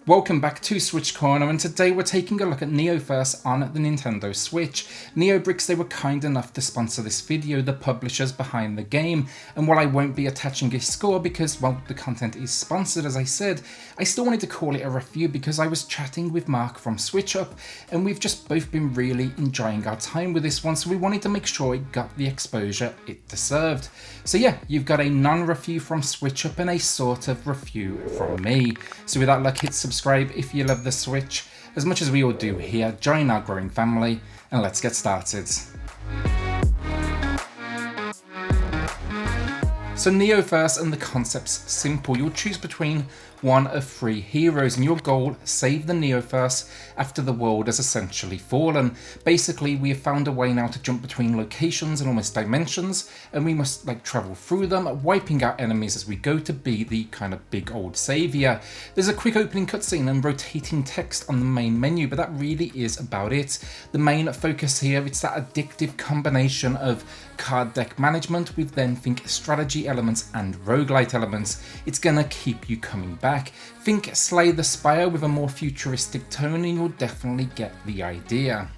Welcome back to SwitchCorner, and today we're taking a look at Neoverse on the Nintendo Switch. Neobricks, they were kind enough to sponsor this video, the publishers behind the game, and while I won't be attaching a score because, well, the content is sponsored as I said, I still wanted to call it a review because I was chatting with Mark from SwitchUp, and we've just both been really enjoying our time with this one, so we wanted to make sure it got the exposure it deserved. So yeah, you've got a non-review from SwitchUp and a sort of review from me. So with that luck, hit subscribe if you love the Switch as much as we all do here, join our growing family, and let's get started. So Neoverse, and the concept's simple. You'll choose between one of three heroes, and your goal, save the Neoverse after the world has essentially fallen. Basically, we have found a way now to jump between locations and almost dimensions, and we must travel through them, wiping out enemies as we go to be the kind of big old saviour. There's a quick opening cutscene and rotating text on the main menu, but that really is about it. The main focus here, it's that addictive combination of card deck management with then think strategy elements and roguelite elements. It's gonna keep you coming back. Think Slay the Spire with a more futuristic tone and you'll definitely get the idea.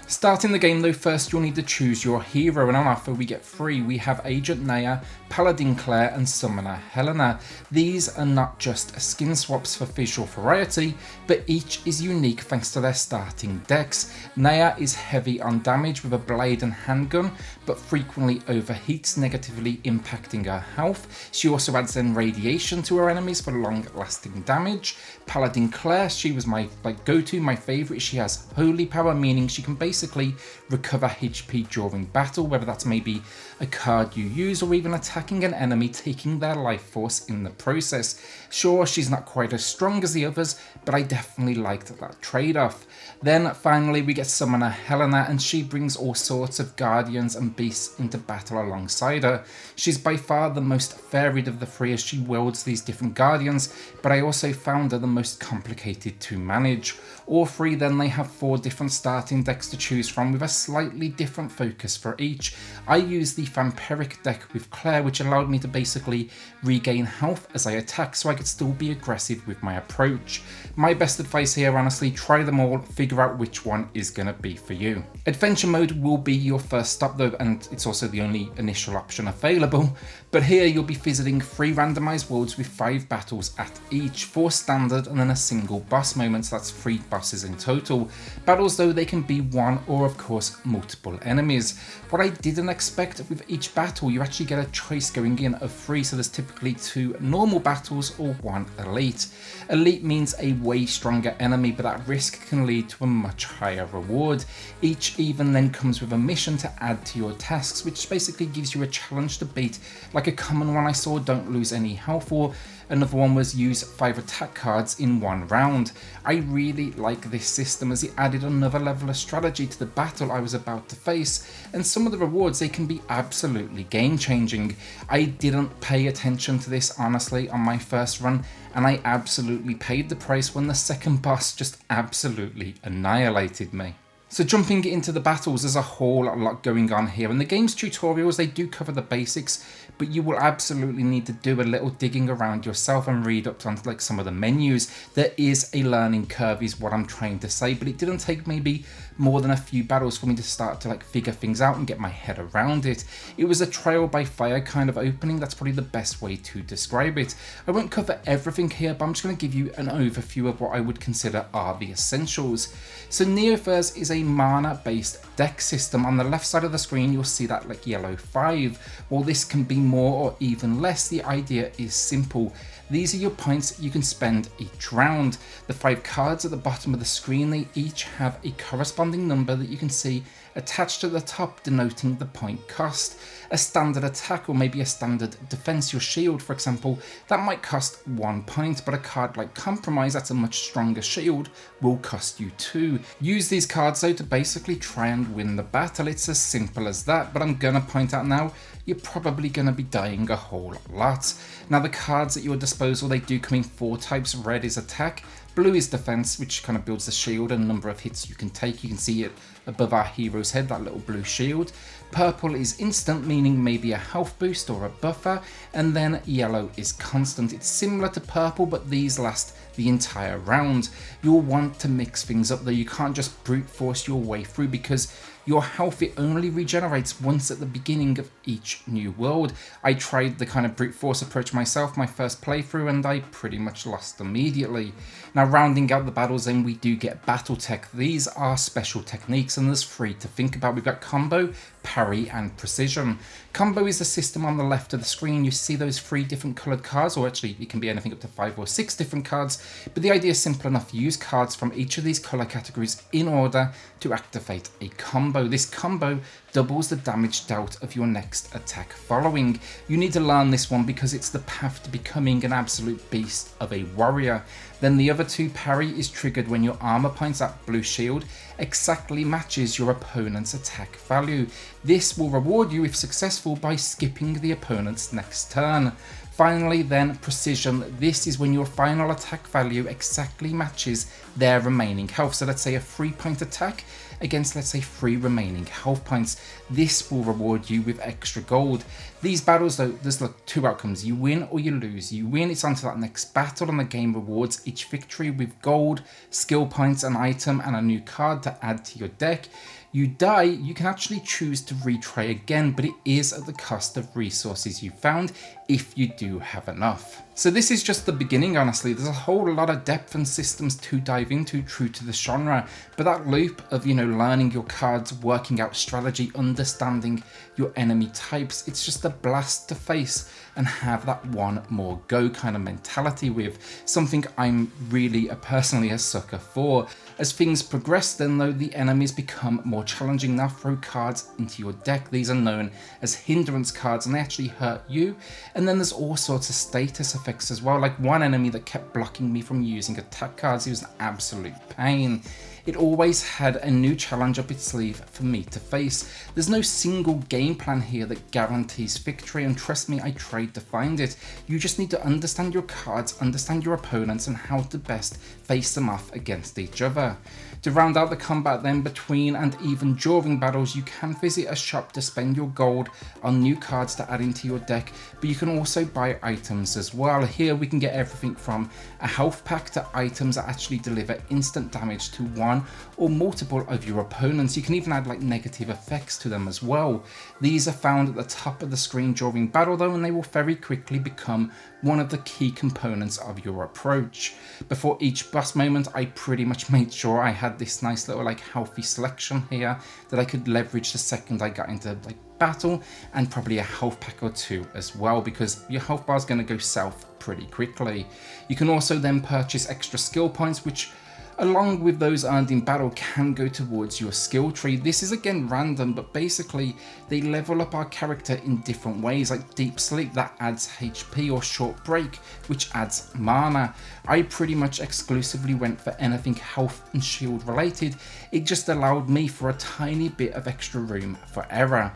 Starting the game though, first you'll need to choose your hero, and on offer we get three. We have Agent Naya, Paladin Claire and Summoner Helena. These are not just skin swaps for visual variety, but each is unique thanks to their starting decks. Naya is heavy on damage with a blade and handgun, but frequently overheats, negatively impacting her health. She also adds then radiation to her enemies for long lasting damage. Paladin Claire, she was my go-to, my favourite. She has holy power, meaning she can basically recover HP during battle, whether that's maybe a card you use or even attacking an enemy, taking their life force in the process. Sure, she's not quite as strong as the others, but I definitely liked that trade-off. Then finally we get Summoner Helena, and she brings all sorts of guardians and beasts into battle alongside her. She's by far the most varied of the three as she wields these different guardians, but I also found her the most complicated to manage. All three then, they have four different starting decks to choose from with a slightly different focus for each. I used the vampiric deck with Claire, which allowed me to basically regain health as I attack so I could still be aggressive with my approach. My best advice here, honestly, try them all, figure out which one is going to be for you. Adventure mode will be your first stop though, and it's also the only initial option available, but here you'll be visiting 3 randomized worlds with 5 battles at each, 4 standard and then a single boss moment, so that's 3 bosses in total. Battles though, they can be one or of course multiple enemies. What I didn't expect, with each battle you actually get a choice going in of 3, so there's typically 2 normal battles or 1 elite. Elite means a way stronger enemy, but that risk can lead to a much higher reward. Each even then comes with a mission to add to your tasks, which basically gives you a challenge to beat. Like a common one I saw, don't lose any health, or another one was use 5 attack cards in 1 round. I really like this system as it added another level of strategy to the battle I was about to face, and some of the rewards, they can be absolutely game changing. I didn't pay attention to this honestly on my first run, and I absolutely paid the price when the second boss just absolutely annihilated me. So jumping into the battles, there's a whole lot going on here, and the game's tutorials, they do cover the basics, but you will absolutely need to do a little digging around yourself and read up on some of the menus. There is a learning curve is what I'm trying to say, but it didn't take maybe more than a few battles for me to start to figure things out and get my head around it. It was a trial by fire kind of opening, that's probably the best way to describe it. I won't cover everything here, but I'm just going to give you an overview of what I would consider are the essentials. So Neoverse is a mana based deck system. On the left side of the screen you'll see that yellow 5. While this can be more or even less, the idea is simple. These are your points you can spend each round. The 5 cards at the bottom of the screen, they each have a corresponding number that you can see attached to the top, denoting the point cost. A standard attack or maybe a standard defense, your shield for example, that might cost 1 point, but a card like Compromise, that's a much stronger shield, will cost you 2. Use these cards though to basically try and win the battle. It's as simple as that, but I'm gonna point out now, you're probably going to be dying a whole lot. Now the cards at your disposal, they do come in 4 types. Red is attack, blue is defense, which kind of builds the shield and number of hits you can take. You can see it above our hero's head, that little blue shield. Purple is instant, meaning maybe a health boost or a buffer, and then yellow is constant. It's similar to purple, but these last the entire round. You'll want to mix things up though. You can't just brute force your way through, because your health, it only regenerates once at the beginning of each new world. I tried the kind of brute force approach myself my first playthrough, and I pretty much lost immediately. Now, rounding out the battles, then we do get Battletech. These are special techniques, and there's 3 to think about. We've got combo, parry, and precision. Combo is the system on the left of the screen. You see those 3 different coloured cards, or actually it can be anything up to 5 or 6 different cards, but the idea is simple enough. Use cards from each of these colour categories in order to activate a combo. This combo doubles the damage dealt of your next attack following. You need to learn this one because it's the path to becoming an absolute beast of a warrior. Then the other 2, parry is triggered when your armor points, that blue shield, exactly matches your opponent's attack value. This will reward you if successful by skipping the opponent's next turn. Finally then, precision. This is when your final attack value exactly matches their remaining health. So let's say a 3-point attack against, let's say, 3 remaining health points. This will reward you with extra gold. These battles though, there's like 2 outcomes. You win or you lose. You win, it's on to that next battle, and the game rewards each victory with gold, skill points, an item, and a new card to add to your deck. You die, you can actually choose to retry again, but it is at the cost of resources you found, if you do have enough. So this is just the beginning, honestly. There's a whole lot of depth and systems to dive into, true to the genre, but that loop of, learning your cards, working out strategy, understanding your enemy types, it's just a blast to face and have that one more go kind of mentality with. Something I'm really personally a sucker for. As things progress then though, the enemies become more challenging. Now throw cards into your deck. These are known as hindrance cards, and they actually hurt you. And then there's all sorts of status effects as well, like one enemy that kept blocking me from using attack cards. He was an absolute pain. It always had a new challenge up its sleeve for me to face. There's no single game plan here that guarantees victory, and trust me, I tried to find it. You just need to understand your cards, understand your opponents, and how to best face them off against each other. To round out the combat then, between and even during battles, you can visit a shop to spend your gold on new cards to add into your deck, but you can also buy items as well. Here we can get everything from a health pack to items that actually deliver instant damage to one or multiple of your opponents. You can even add like negative effects to them as well. These are found at the top of the screen during battle though, and they will very quickly become one of the key components of your approach. Before each boss moment, I pretty much made sure I had this nice little like healthy selection here that I could leverage the second I got into like battle, and probably a health pack or 2 as well, because your health bar is going to go south pretty quickly. You can also then purchase extra skill points, which along with those earned in battle can go towards your skill tree. This is again random, but basically they level up our character in different ways, like Deep Sleep that adds HP, or Short Break which adds mana. I pretty much exclusively went for anything health and shield related. It just allowed me for a tiny bit of extra room for error.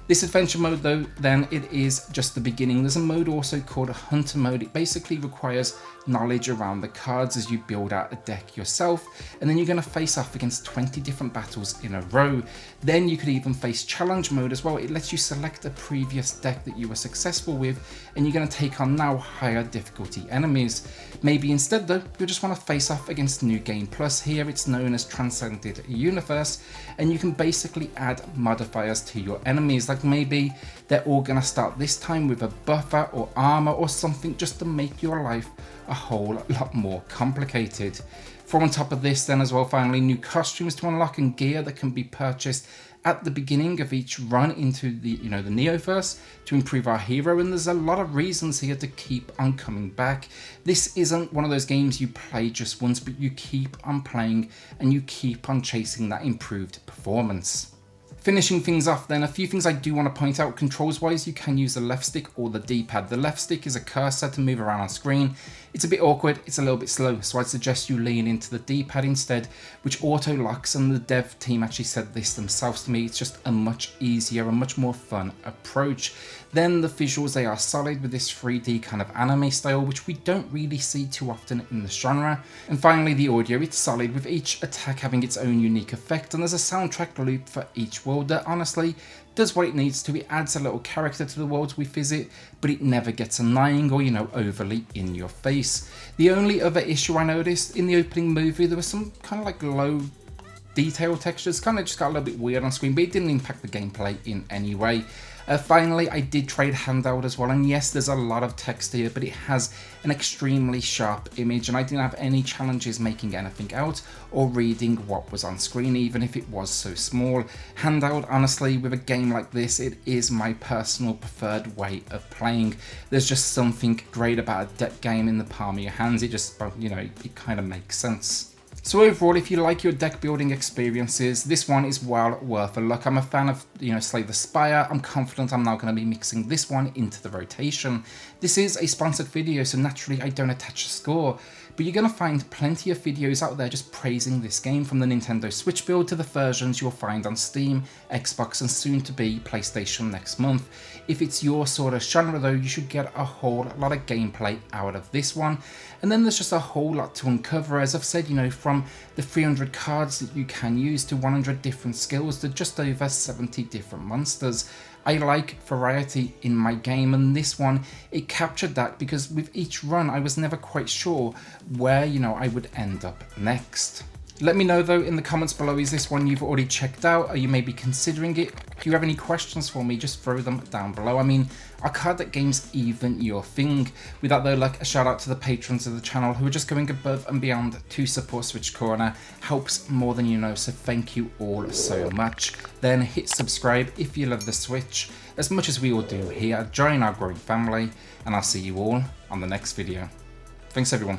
This adventure mode though, then it is just the beginning. There's a mode also called a hunter mode. It basically requires knowledge around the cards as you build out a deck yourself, and then you're going to face off against 20 different battles in a row. Then you could even face challenge mode as well. It lets you select a previous deck that you were successful with, and you're going to take on now higher difficulty enemies. Maybe instead though, you just want to face off against New Game Plus. Here it's known as Transcended Universe, and you can basically add modifiers to your enemies, like maybe they're all going to start this time with a buffer or armor or something, just to make your life a whole lot more complicated. For on top of this then as well, finally, new costumes to unlock and gear that can be purchased at the beginning of each run into the the Neoverse to improve our hero, and there's a lot of reasons here to keep on coming back. This isn't one of those games you play just once, but you keep on playing and you keep on chasing that improved performance. Finishing things off then, a few things I do want to point out. Controls wise, you can use the left stick or the D-pad. The left stick is a cursor to move around on screen. It's a bit awkward, it's a little bit slow, so I'd suggest you lean into the D-pad instead, which auto locks, and the dev team actually said this themselves to me. It's just a much easier and much more fun approach. Then the visuals, they are solid with this 3D kind of anime style, which we don't really see too often in the genre. And finally, the audio, it's solid with each attack having its own unique effect, and there's a soundtrack loop for each world that honestly does what it needs to. It adds a little character to the worlds we visit, but it never gets annoying or, overly in your face. The only other issue I noticed in the opening movie, there was some kind of like low detail textures, kind of just got a little bit weird on screen, but it didn't impact the gameplay in any way. Finally, I did trade handheld as well, and yes, there's a lot of text here, but it has an extremely sharp image, and I didn't have any challenges making anything out or reading what was on screen, even if it was so small. Handheld, honestly, with a game like this, it is my personal preferred way of playing. There's just something great about a deck game in the palm of your hands. It just, it kind of makes sense. So overall, if you like your deck building experiences, this one is well worth a look. I'm a fan of, Slay the Spire. I'm confident I'm now going to be mixing this one into the rotation. This is a sponsored video, so naturally I don't attach a score, but you're going to find plenty of videos out there just praising this game, from the Nintendo Switch build to the versions you'll find on Steam, Xbox, and soon to be PlayStation next month. If it's your sort of genre though, you should get a whole lot of gameplay out of this one. And then there's just a whole lot to uncover, as I've said, from the 300 cards that you can use to 100 different skills to just over 70 different monsters. I like variety in my game, and this one, it captured that, because with each run I was never quite sure where, I would end up next. Let me know though in the comments below, is this one you've already checked out? Are you maybe considering it? If you have any questions for me, just throw them down below. I mean, are card deck games even your thing? With that though, a shout out to the patrons of the channel who are just going above and beyond to support SwitchCorner. Helps more than you know, so thank you all so much. Then hit subscribe if you love the Switch, as much as we all do here. Join our growing family, and I'll see you all on the next video. Thanks everyone.